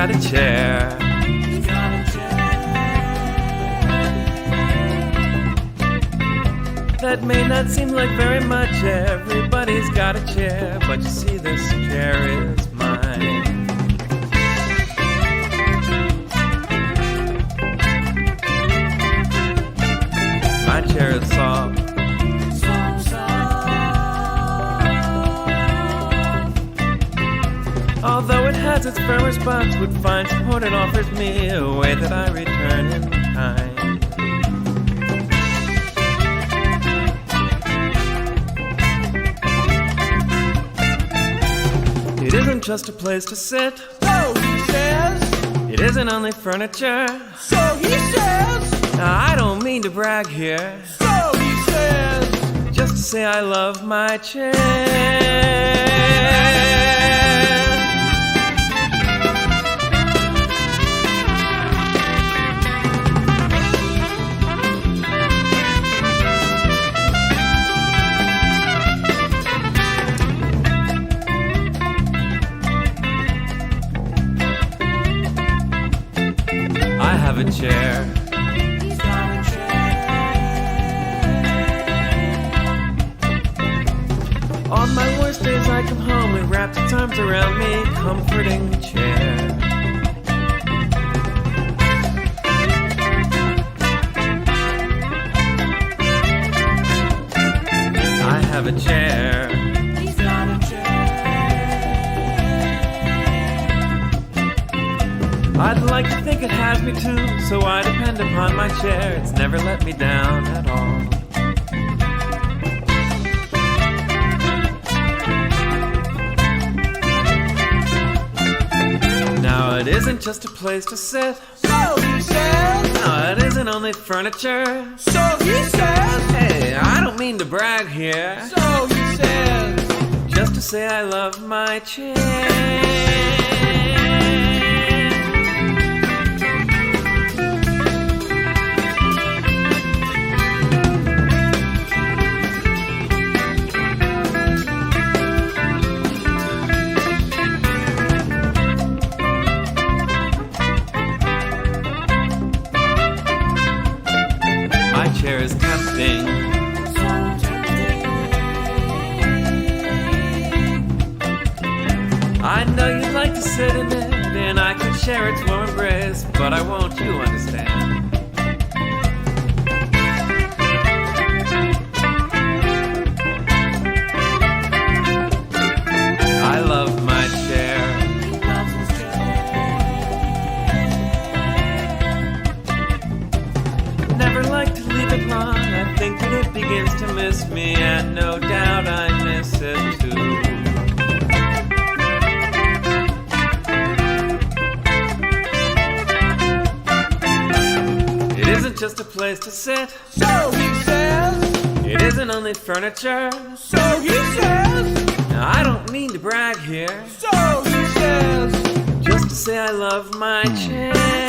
got a chair. That may not seem like very much, everybody's got a chair, but you see this chair is mine. My chair is soft. Although it has its firm response, would find support and offers me a way that I return in kind. It isn't just a place to sit, so he says. It isn't only furniture, so he says. Now I don't mean to brag here, so he says. Just to say I love my chair. I have a chair. He's got a chair. On my worst days I come home and wraps its arms around me, comforting chair. I have a chair. He's got a chair. I'd like to think it has me too, so I depend upon my chair. It's never let me down at all. Now it isn't just a place to sit, so he says. no, it isn't only furniture, So he says. hey, I don't mean to brag here, So he says. just to say I love my chair. My chair is tempting. I know you'd like to sit in it, and I could share its warm embrace, but I won't, you understand. I love my chair. Never like to leave it long. I think that it begins to miss me, and no doubt I miss it too. It isn't just a place to sit, So he says. it isn't only furniture. So he says. Now I don't mean to brag here, So he says. just to say I love my chair.